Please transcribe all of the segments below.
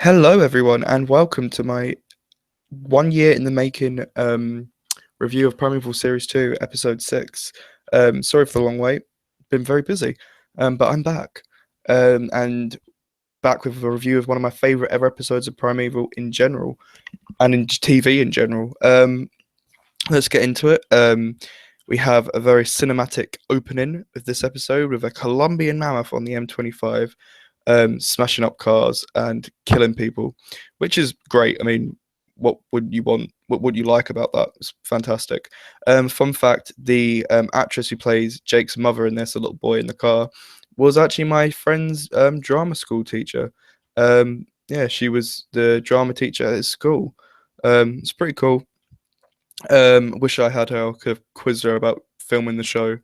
Hello, everyone, and welcome to my 1 year in the making review of Primeval Series 2, Episode 6. Sorry for the long wait, been very busy, but I'm back. And back with a review of one of my favourite ever episodes of Primeval in general, and in TV in general. Let's get into it. We have a very cinematic opening of this episode with a Colombian mammoth on the M25 smashing up cars and killing people, which is great. I mean, what would you want? What would you like about that? It's fantastic. Fun fact: the actress who plays Jake's mother in this, a little boy in the car, was actually my friend's drama school teacher. Yeah, she was the drama teacher at his school. It's pretty cool. Wish I had her. I could have quizzed her about filming the show.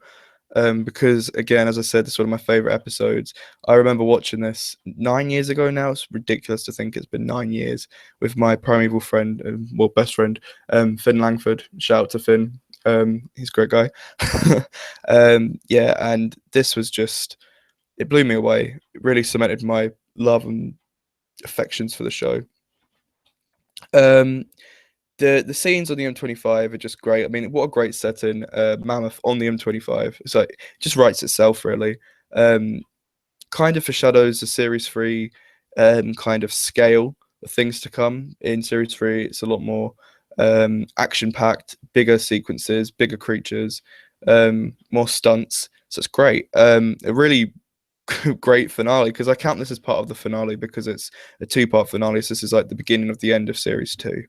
Because again, as I said, this is one of my favorite episodes. I remember watching this 9 years ago now. It's ridiculous to think it's been 9 years with my primeval friend, well, best friend, Finn Langford. Shout out to Finn. He's a great guy. Yeah, and this was just, it blew me away. It really cemented my love and affections for the show. Um, the scenes on the M25 are just great. I mean, what a great setting. Mammoth on the M25. It's like, it just writes itself, really. Um, Kind of foreshadows the series three kind of scale of things to come in series three. It's a lot more action packed, bigger sequences, bigger creatures, more stunts. So it's great. A really great finale, because I count this as part of the finale because it's a two-part finale. So this is like the beginning of the end of series two,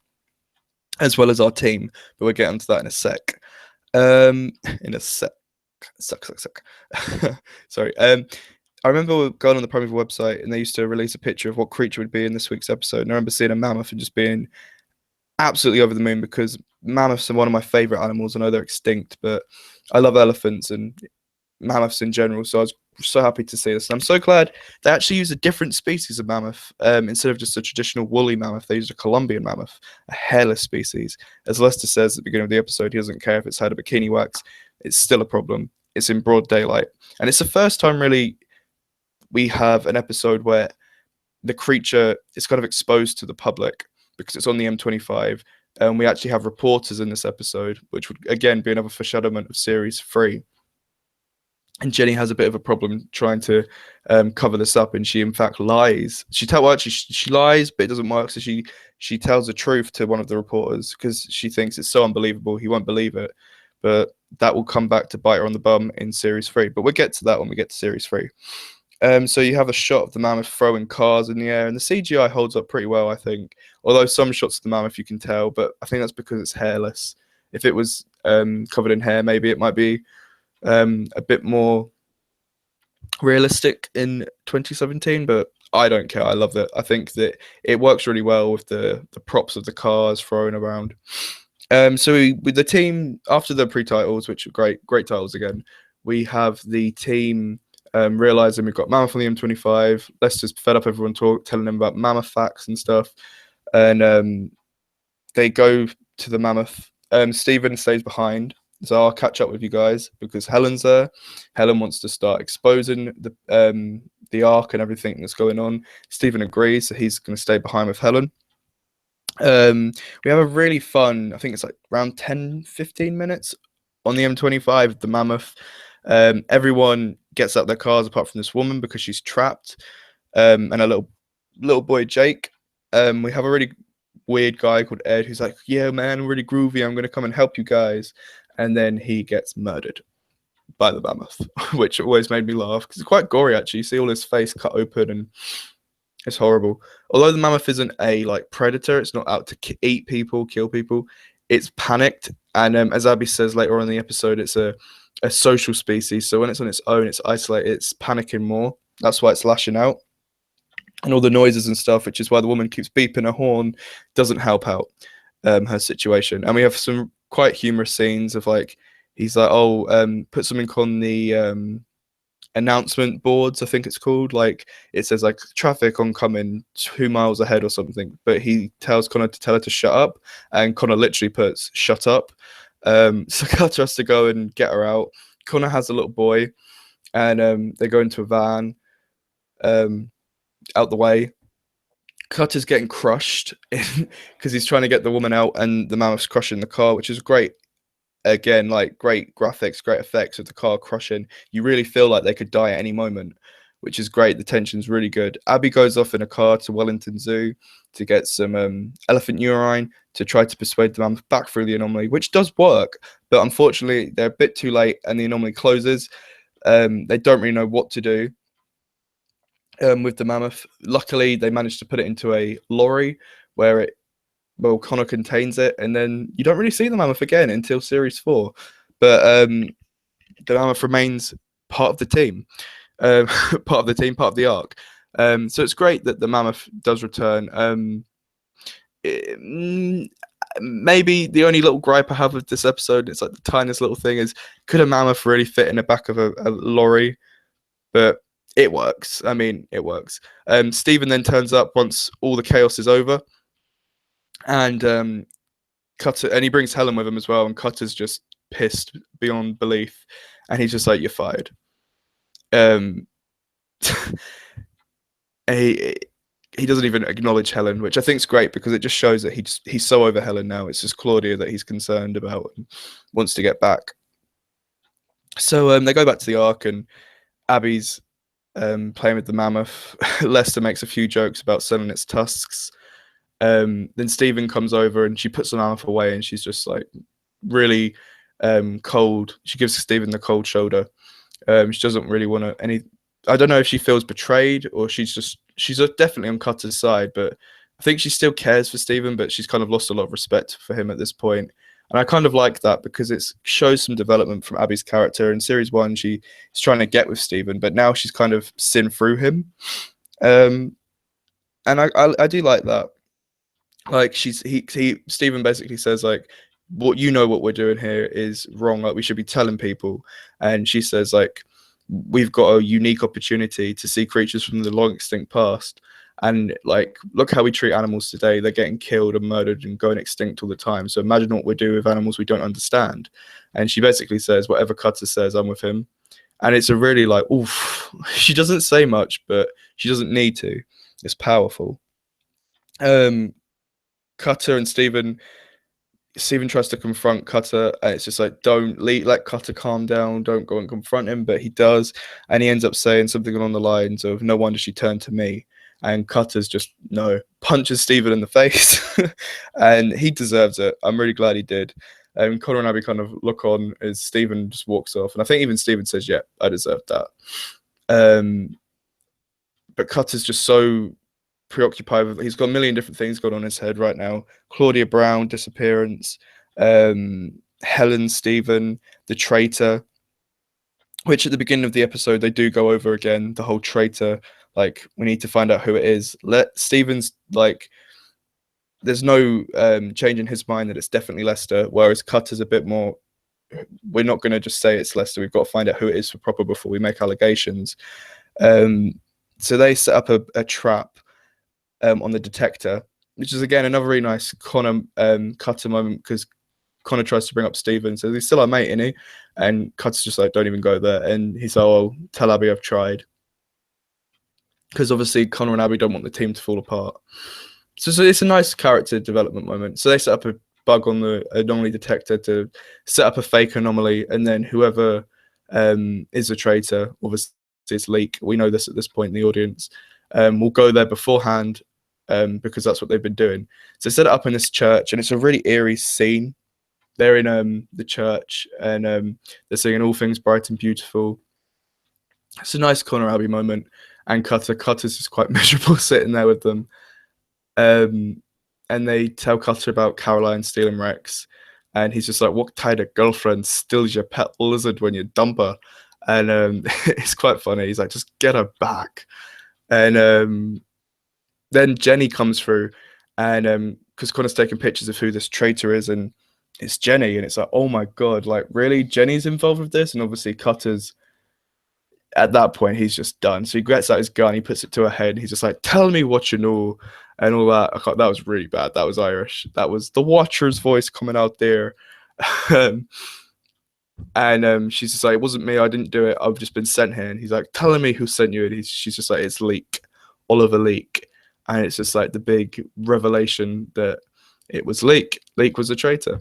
as well as our team. But we'll get onto that in a sec. In a sec. Suck. Sorry. I remember going on the Primeval website and they used to release a picture of what creature would be in this week's episode. And I remember seeing a mammoth and just being absolutely over the moon, because mammoths are one of my favorite animals. I know they're extinct, but I love elephants and mammoths in general. So I was so happy to see this. And I'm so glad they actually used a different species of mammoth. Instead of just a traditional woolly mammoth, they used a Colombian mammoth, a hairless species. As Lester says at the beginning of the episode, he doesn't care if it's had a bikini wax. It's still a problem. It's in broad daylight. And it's the first time, really, we have an episode where the creature is kind of exposed to the public because it's on the M25. And we actually have reporters in this episode, which would, again, be another foreshadowment of series three. And Jenny has a bit of a problem trying to cover this up, and she in fact lies. She lies, but it doesn't work. So she tells the truth to one of the reporters because she thinks it's so unbelievable he won't believe it. But that will come back to bite her on the bum in series three. But we'll get to that when we get to series three. So you have a shot of the mammoth throwing cars in the air, and the CGI holds up pretty well, I think. Although some shots of the mammoth you can tell, but I think that's because it's hairless. If it was covered in hair, maybe it might be a bit more realistic in 2017, but I don't care. I love it. I think that it works really well with the props of the cars thrown around. So with the team after the pre-titles, which are great titles again, we have the team realizing we've got Mammoth on the M25. Lester's fed up everyone telling them about Mammoth facts and stuff, and they go to the Mammoth. Stephen stays behind, so I'll catch up with you guys because Helen's there. Helen wants to start exposing the arc and everything that's going on. Stephen agrees, so he's going to stay behind with Helen. We have a really fun, I think it's like around 10-15 minutes on the M25, the Mammoth. Everyone gets out their cars apart from this woman because she's trapped, and a little boy Jake. We have a really weird guy called Ed who's like, yeah man, really groovy, I'm gonna come and help you guys, and then he gets murdered by the mammoth, which always made me laugh because it's quite gory actually. You see all his face cut open and it's horrible. Although the mammoth isn't a like predator, it's not out to eat people, kill people. It's panicked, and as Abby says later on in the episode, it's a social species. So when it's on its own, it's isolated, it's panicking more. That's why it's lashing out, and all the noises and stuff, which is why the woman keeps beeping her horn, doesn't help out her situation. And we have some quite humorous scenes of like he's like, oh, put something on the announcement boards, I think it's called. Like it says like traffic oncoming 2 miles ahead or something, but he tells Connor to tell her to shut up, and Connor literally puts shut up. So Carter has to go and get her out. Connor has a little boy, and they go into a van out the way. Cutter's getting crushed because he's trying to get the woman out, and the mammoth's crushing the car, which is great. Again, like great graphics, great effects of the car crushing. You really feel like they could die at any moment, which is great. The tension's really good. Abby goes off in a car to Wellington Zoo to get some elephant urine to try to persuade the mammoth back through the anomaly, which does work, but unfortunately they're a bit too late and the anomaly closes. They don't really know what to do with the mammoth. Luckily, they managed to put it into a lorry where Connor contains it, and then you don't really see the mammoth again until series 4. But the mammoth remains part of the team, part of the arc. So it's great that the mammoth does return. Maybe the only little gripe I have with this episode, it's like the tiniest little thing, is could a mammoth really fit in the back of a lorry? But it works. I mean, it works. Stephen then turns up once all the chaos is over, and Cutter, and he brings Helen with him as well, and Cutter's just pissed beyond belief, and he's just like, "You're fired." He doesn't even acknowledge Helen, which I think is great because it just shows that he's so over Helen now. It's just Claudia that he's concerned about and wants to get back. So they go back to the Ark, and Abby's playing with the mammoth. Lester makes a few jokes about selling its tusks. Then Stephen comes over and she puts the mammoth away, and she's just like really cold. She gives Stephen the cold shoulder. She doesn't really want to any. I don't know if she feels betrayed or she's definitely on Cutter's side, but I think she still cares for Stephen, but she's kind of lost a lot of respect for him at this point. And I kind of like that because it shows some development from Abby's character. In series 1, she's trying to get with Stephen, but now she's kind of sinned through him. And I do like that. Like Stephen basically says like, what we're doing here is wrong. Like we should be telling people. And she says like, we've got a unique opportunity to see creatures from the long extinct past, and like look how we treat animals today. They're getting killed and murdered and going extinct all the time, so imagine what we do with animals we don't understand. And she basically says whatever Cutter says, I'm with him. And it's a really like, oof. She doesn't say much, but she doesn't need to. It's powerful. Cutter and Stephen tries to confront Cutter, and it's just like, let Cutter calm down, don't go and confront him, but he does, and he ends up saying something along the lines of, no wonder she turned to me. And Cutter's just punches Stephen in the face, and he deserves it. I'm really glad he did. And Connor and Abby kind of look on as Stephen just walks off, and I think even Stephen says, yeah, I deserved that. But Cutter's just so preoccupied with, he's got a million different things going on in his head right now. Claudia Brown disappearance, Helen, Stephen, the traitor, which at the beginning of the episode they do go over again, the whole traitor, like we need to find out who it is. Let Stephen's like, there's no change in his mind that it's definitely Lester, whereas Cutter's a bit more, we're not going to just say it's Lester, we've got to find out who it is for proper before we make allegations. So they set up a trap on the detector, which is again another really nice Connor Cutter moment, because Connor tries to bring up Stephen, so he's still our mate, isn't he? And Cutter's just like, don't even go there. And he's like, oh, tell Abby I've tried, because obviously Connor and Abby don't want the team to fall apart. So it's a nice character development moment. So they set up a bug on the anomaly detector to set up a fake anomaly, and then whoever is a traitor, obviously it's Leak, we know this at this point in the audience, will go there beforehand, because that's what they've been doing. So set it up in this church, and it's a really eerie scene. They're in the church, and they're singing all things bright and beautiful. It's a nice Connor Abby moment. And Cutter's just quite miserable sitting there with them. And they tell Cutter about Caroline stealing Rex, and he's just like, what kind of girlfriend steals your pet lizard when you dump her? And it's quite funny. He's like, just get her back. And then Jenny comes through, and because Connor's taking pictures of who this traitor is, and it's Jenny, and it's like, oh my god, like really, Jenny's involved with this? And obviously Cutter's, at that point, he's just done. So he gets out his gun, he puts it to her head, and he's just like, tell me what you know, and all that. That was really bad. That was Irish. That was the Watcher's voice coming out there. And she's just like, it wasn't me, I didn't do it, I've just been sent here. And he's like, telling me who sent you. And she's just like, it's Leak, Oliver Leak. and it's just like the big revelation that it was Leek. Leek was a traitor.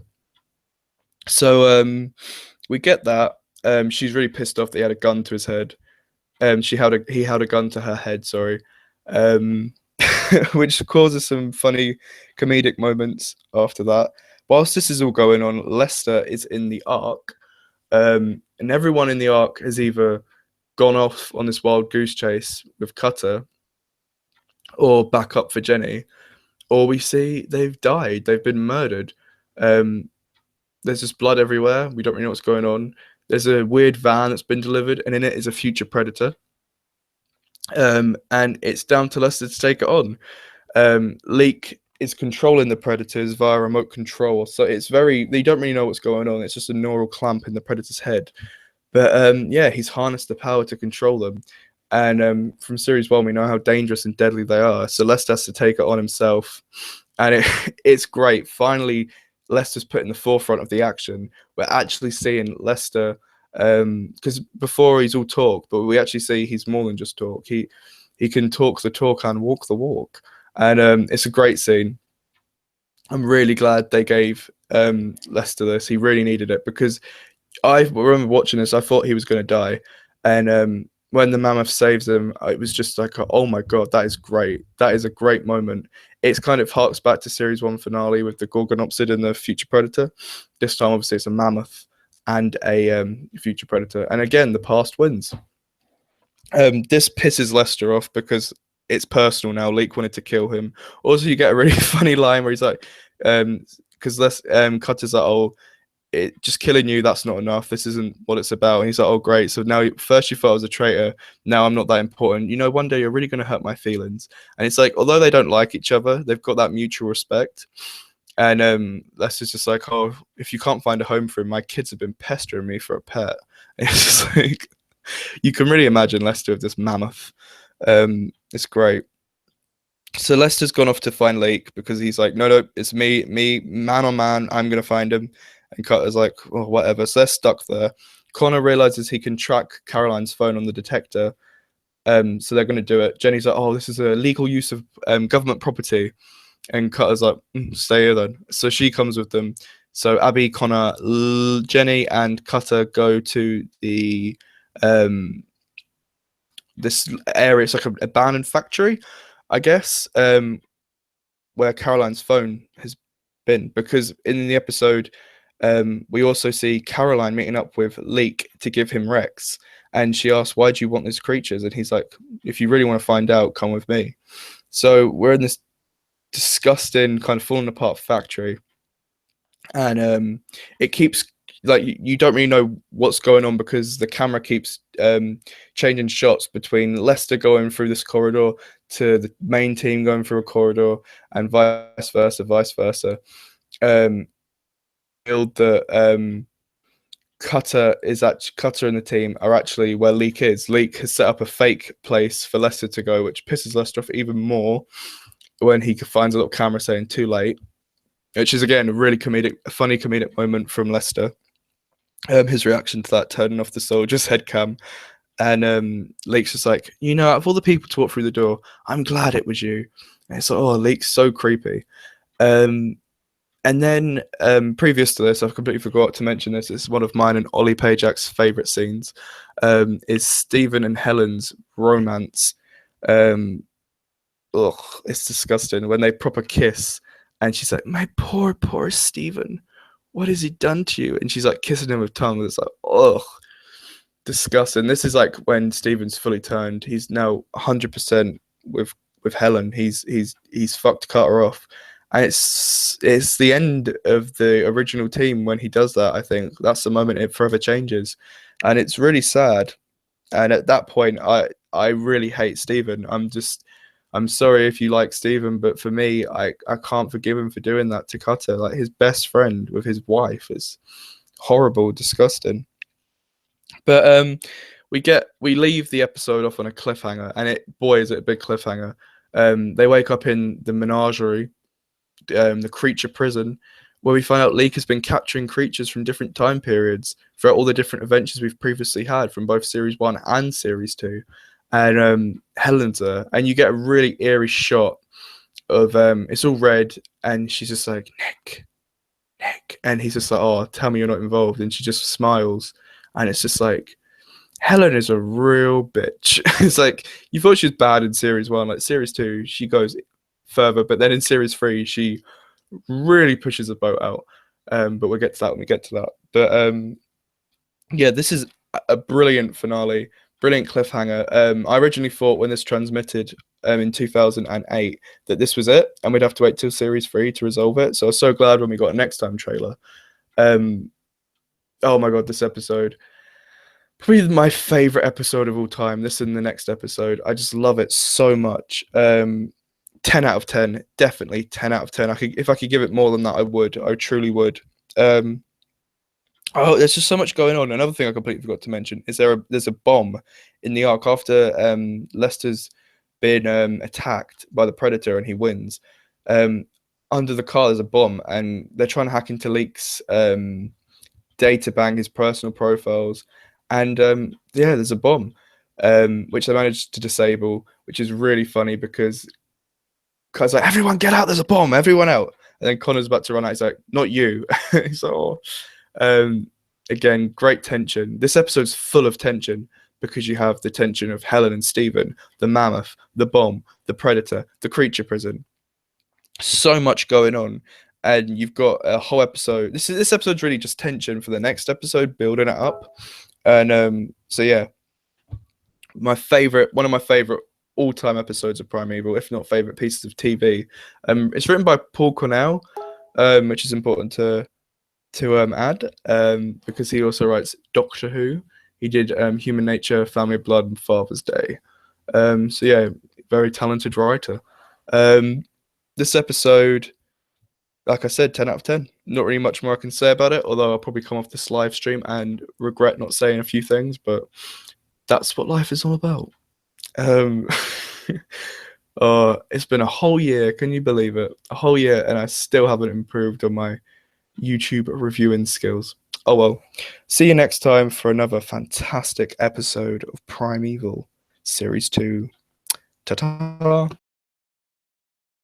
So we get that. She's really pissed off that he had a gun to his head. He held a gun to her head. Sorry, um, which causes some funny comedic moments after that. Whilst this is all going on, Lester is in the Ark, and everyone in the Ark has either gone off on this wild goose chase with Cutter, or back up for Jenny, or we see they've died, they've been murdered. Um, there's just blood everywhere. We don't really know what's going on. There's a weird van that's been delivered, and in it is a future predator. And it's down to Lester to take it on. Leek is controlling the predators via remote control, so it's very, they don't really know what's going on. It's just a neural clamp in the predator's head. But yeah, he's harnessed the power to control them. And from series 1, we know how dangerous and deadly they are. So Lester has to take it on himself, and it's great. Finally, Lester's put in the forefront of the action. We're actually seeing Lester, because before he's all talk, but we actually see he's more than just talk. He can talk the talk and walk the walk, and it's a great scene. I'm really glad they gave Lester this. He really needed it, because I remember watching this. I thought he was going to die, and when the mammoth saves him, it was just like, oh my god, that is great. That is a great moment. It's kind of harks back to series 1 finale with the Gorgonopsid and the future predator. This time, obviously, it's a mammoth and a future predator, and again, the past wins. This pisses Lester off because it's personal now. Leek wanted to kill him. Also, you get a really funny line where he's like, because Cutter's like, oh, just killing you, that's not enough. This isn't what it's about. And he's like, oh, great. So now, first you thought I was a traitor. Now I'm not that important. You know, one day you're really going to hurt my feelings. And it's like, although they don't like each other, they've got that mutual respect. And Lester's just like, oh, if you can't find a home for him, my kids have been pestering me for a pet. And it's just like, you can really imagine Lester with this mammoth. It's great. So Lester's gone off to find Leek because he's like, no, it's me, man on man. I'm going to find him. And Cutter's like, oh, whatever. So they're stuck there. Connor realizes he can track Caroline's phone on the detector. So they're going to do it. Jenny's like, oh, this is a legal use of government property. And Cutter's like, stay here then. So she comes with them. So Abby, Connor, Jenny, and Cutter go to the this area. It's like an abandoned factory, I guess, where Caroline's phone has been. Because in the episode, we also see Caroline meeting up with Leek to give him Rex, and she asks, why do you want these creatures? And he's like, if you really want to find out, come with me. So we're in this disgusting, kind of falling apart factory, and it keeps, like, you don't really know what's going on because the camera keeps changing shots between Lester going through this corridor to the main team going through a corridor, and vice versa. That Cutter and the team are actually where Leek is. Leek has set up a fake place for Lester to go, which pisses Lester off even more when he finds a little camera saying "too late," which is again a really funny comedic moment from Lester. His reaction to that, turning off the soldier's head cam, and Leek's just like, you know, out of all the people to walk through the door, I'm glad it was you. And it's like, oh, Leek's so creepy. And then previous to this, I've completely forgot to mention this. It's one of mine and Ollie Pajak's favourite scenes. Is Stephen and Helen's romance. It's disgusting when they proper kiss, and she's like, "My poor Stephen, what has he done to you?" And she's like kissing him with tongue. It's like, disgusting. This is like when Stephen's fully turned. He's now 100% with Helen. He's fucked Carter off. And it's the end of the original team when he does that. I think that's the moment it forever changes, and it's really sad. And at that point, I really hate Stephen. I'm sorry if you like Stephen, but for me, I can't forgive him for doing that to Cutter. Like, his best friend with his wife is horrible, disgusting. But we leave the episode off on a cliffhanger, and boy is it a big cliffhanger. They wake up in the menagerie. The creature prison, where we find out Leek has been capturing creatures from different time periods throughout all the different adventures we've previously had from both series 1 and series 2. And Helen's there, and you get a really eerie shot of it's all red, and she's just like, Nick, and he's just like, oh, tell me you're not involved, and she just smiles, and it's just like, Helen is a real bitch. It's like you thought she was bad in series one, like series two, she goes further, but then in series three, she really pushes the boat out. But we'll get to that when we get to that. But yeah, this is a brilliant finale, brilliant cliffhanger. I originally thought when this transmitted in 2008 that this was it, and we'd have to wait till series three to resolve it. So I was so glad when we got a next time trailer. Oh my god, this episode. Probably my favorite episode of all time. This and the next episode. I just love it so much. 10 out of 10. Definitely 10 out of 10. If I could give it more than that, I would. I truly would. Oh, there's just so much going on. Another thing I completely forgot to mention is there's a bomb in the arc after Lester's been attacked by the Predator and he wins. Under the car there's a bomb and they're trying to hack into Leek's data bank, his personal profiles, and yeah, there's a bomb which they managed to disable, which is really funny because like, everyone get out, there's a bomb, everyone out. And then Connor's about to run out, he's like, not you. He's like, oh. Again, great tension. This episode's full of tension because you have the tension of Helen and Steven, the mammoth, the bomb, the predator, the creature prison. So much going on. And you've got a whole episode. This episode's really just tension for the next episode, building it up. And so yeah. One of my favorite all-time episodes of Primeval, if not favorite pieces of TV. It's written by Paul Cornell, which is important to add, because he also writes Doctor Who. He did Human Nature, Family of Blood, and Father's Day. So yeah, very talented writer. This episode, like I said, 10 out of 10. Not really much more I can say about it, although I'll probably come off this live stream and regret not saying a few things, but that's what life is all about. It's been a whole year, can you believe it? A whole year, and I still haven't improved on my YouTube reviewing skills. Oh well. See you next time for another fantastic episode of Primeval Series 2. Ta-ta!